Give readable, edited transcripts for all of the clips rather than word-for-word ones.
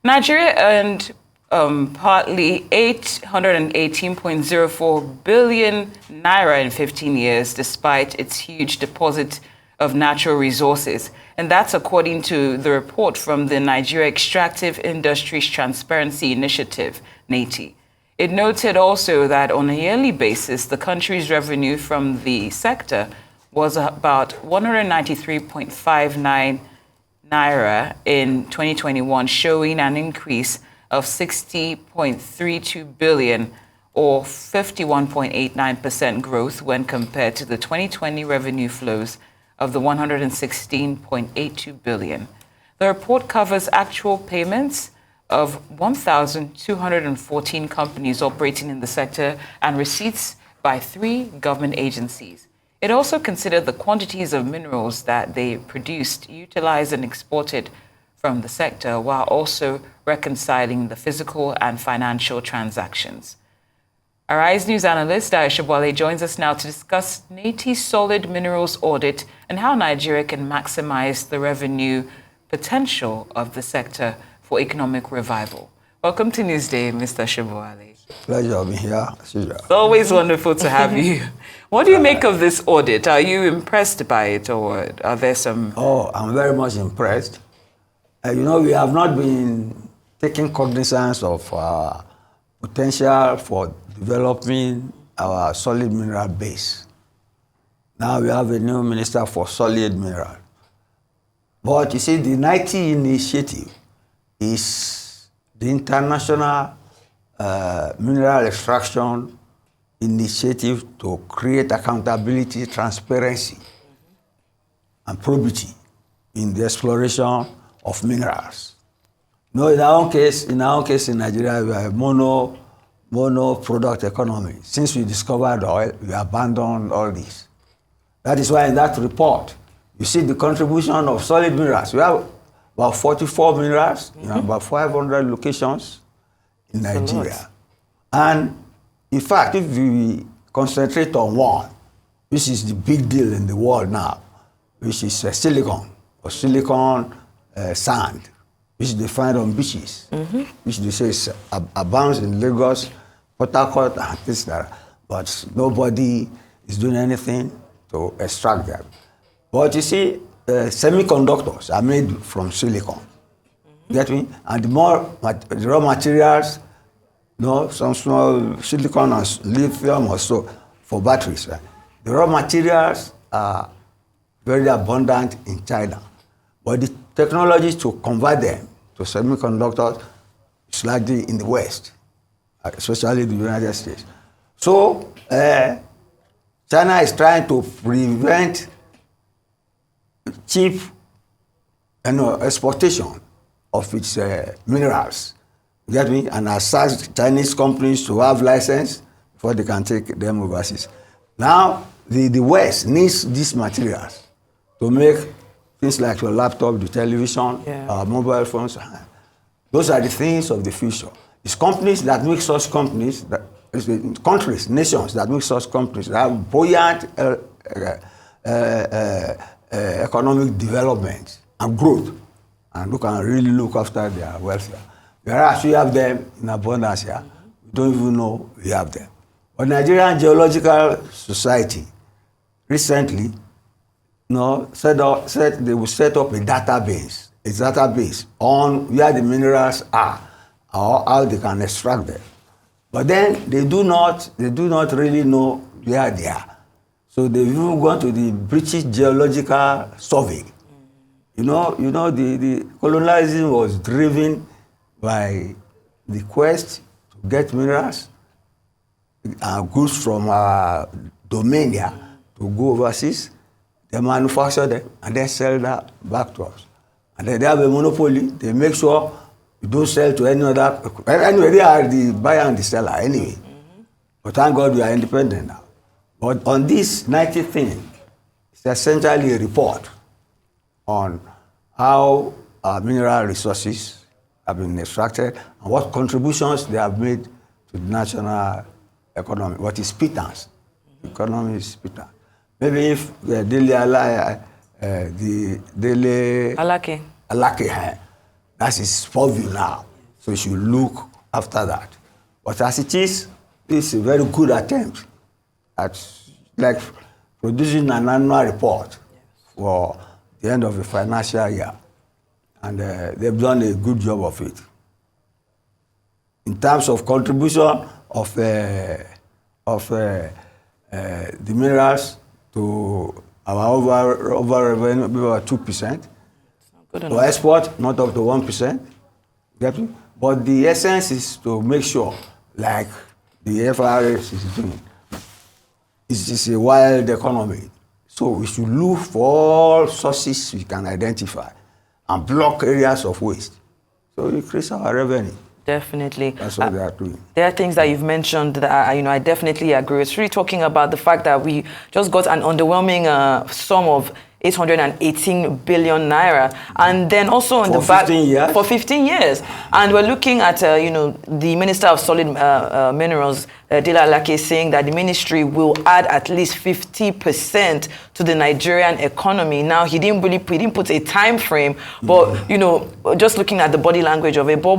Nigeria earned partly 818.04 billion naira in 15 years, despite its huge deposit of natural resources. And that's according to the report from the Nigeria Extractive Industries Transparency Initiative, NEITI. It noted also that on a yearly basis, the country's revenue from the sector was about 193.59 naira in 2021, showing an increase of 60.32 billion or 51.89% growth when compared to the 2020 revenue flows of the 116.82 billion. The report covers actual payments of 1,214 companies operating in the sector and receipts by 3 government agencies. It also considered the quantities of minerals that they produced, utilized, and exported from the sector, while also reconciling the physical and financial transactions. Arise News analyst Dayo Sobowale joins us now to discuss NEITI's solid minerals audit and how Nigeria can maximize the revenue potential of the sector for economic revival. Welcome to Newsday, Mr. Sobowale. Pleasure being here. It's always wonderful to have you. What do you make of this audit? Are you impressed by it, or are there some... Oh, I'm very much impressed. We have not been taking cognizance of potential for developing our solid mineral base. Now we have a new minister for solid mineral. But you see, the NEITI initiative is the international mineral extraction initiative to create accountability, transparency, and probity in the exploration of minerals. In our own case in Nigeria, we are a mono product economy. Since we discovered oil, we abandoned all this. That is why in that report, you see the contribution of solid minerals. We have about 44 minerals in about 500 locations in Nigeria. And in fact, if we concentrate on one, which is the big deal in the world now, which is silicon or silicon sand, which they find on beaches, which they say abounds in Lagos, Port Harcourt, and things like that. But nobody is doing anything to extract them. But you see, semiconductors are made from silicon. Get me? And the raw materials, some small silicon and lithium also for batteries. Right? The raw materials are very abundant in China. But the technology to convert them to semiconductors is largely in the West, especially the United States. So China is trying to prevent cheap exportation of its minerals. You get me? And asks Chinese companies to have license before they can take them overseas. Now, the West needs these materials to make things like your laptop, the television, mobile phones. Those are the things of the future. It's companies that make such companies, countries, nations that make such companies that have buoyant economic development and growth, and who can really look after their welfare. Whereas we have them in abundance here, we don't even know we have them. But Nigerian Geological Society recently said they will set up a database on where the minerals are or how they can extract them. But then they do not really know where they are. So they've even gone to the British Geological Survey. The colonialism was driven by the quest to get minerals and goods from our domain here to go overseas. They manufacture them and then sell that back to us. And then they have a monopoly. They make sure you don't sell to any other. Anyway, they are the buyer and the seller anyway. But thank God we are independent now. But on this NEITI thing, it's essentially a report on how our mineral resources have been extracted and what contributions they have made to the national economy. What is pittance? The economy is pittance. Maybe if Alake, that's his purview now. So you should look after that. But as it is, it's a very good attempt at like producing an annual report for the end of the financial year. And they've done a good job of it. In terms of contribution of the minerals to our overall revenue, about 2%. To export, not up to 1%. But the essence is to make sure, like the FRS is doing, it's a wild economy. So we should look for all sources we can identify and block areas of waste. So increase our revenue. Definitely. That's what they are doing. There are things that you've mentioned that I definitely agree. It's really talking about the fact that we just got an underwhelming sum of 818 billion naira, and then also on the back for 15 years. And we're looking at the Minister of Solid Minerals, Dela Alake, saying that the ministry will add at least 50% to the Nigerian economy. Now he didn't put a time frame, but just looking at the body language of it. But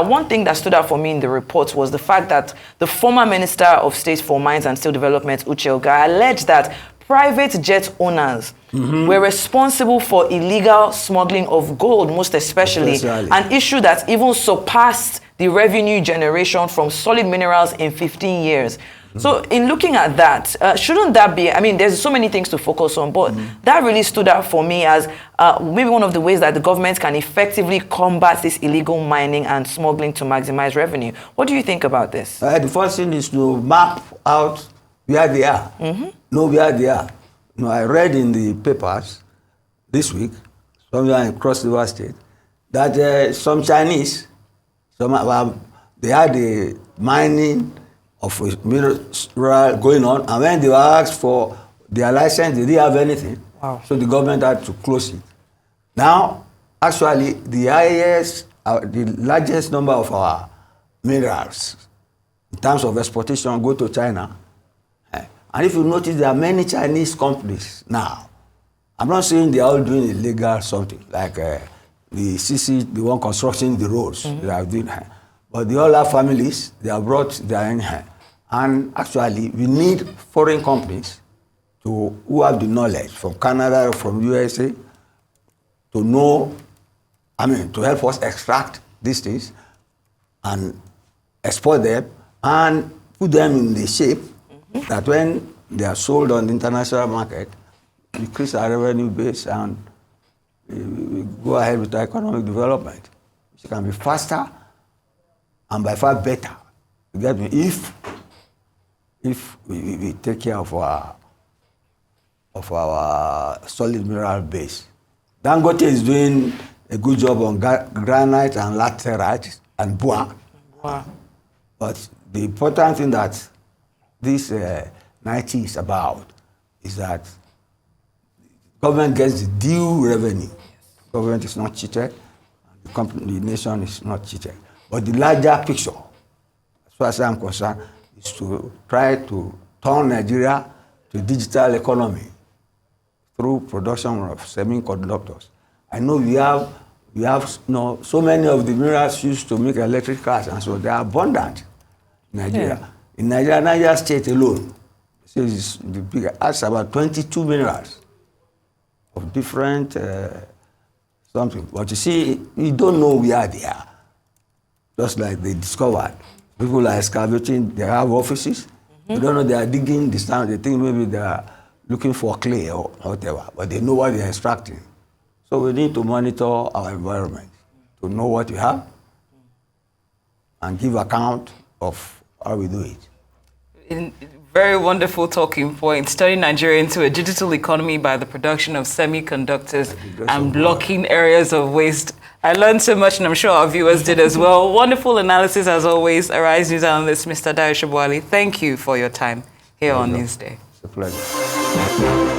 one thing that stood out for me in the report was the fact that the former Minister of State for Mines and Steel Development, Uche Oga, alleged that private jet owners were responsible for illegal smuggling of gold, most especially, an issue that even surpassed the revenue generation from solid minerals in 15 years. So in looking at that, shouldn't that be, there's so many things to focus on, but that really stood out for me as maybe one of the ways that the government can effectively combat this illegal mining and smuggling to maximize revenue. What do you think about this? The first thing is to map out where they are. Know where they are. I read in the papers this week, somewhere in Cross River State, that some Chinese, they had the mining of mineral going on, and when they were asked for their license, they didn't have anything. Wow. So the government had to close it. Now, actually, the largest number of our minerals in terms of exportation go to China. And if you notice, there are many Chinese companies now. I'm not saying they are all doing illegal something, like the CC, the one constructing the roads, they are doing. But the other families, they have brought their in hand. And actually, we need foreign companies who have the knowledge from Canada, from USA, to know, to help us extract these things and export them and put them in the shape that when they are sold on the international market, we increase our revenue base and we go ahead with our economic development, which can be faster and by far better. You get me? If we take care of our solid mineral base. Dangote is doing a good job on granite and laterite and bois. Wow. But the important thing that this NEITI is about is that government gets the due revenue. Government is not cheated, the nation is not cheated. But the larger picture, as far as I'm concerned, is to try to turn Nigeria to a digital economy through production of semiconductors. I know we have so many of the minerals used to make electric cars, and so they are abundant in Nigeria. Yeah. In Nigeria state alone, so it's the bigger. That's about 22 minerals of different something. But you see, you don't know where they are. Just like they discovered. People are excavating, they have offices. You don't know they are digging this time. They think maybe they are looking for clay or whatever, but they know what they are extracting. So we need to monitor our environment to know what we have and give account of how we do it. Very wonderful talking point. Turning Nigeria into a digital economy by the production of semiconductors and blocking areas of waste. I learned so much, and I'm sure our viewers did as well. Wonderful analysis, as always. Arise News analyst, Mr. Dayo Sobowale. Thank you for your time here on Newsday. It's a pleasure.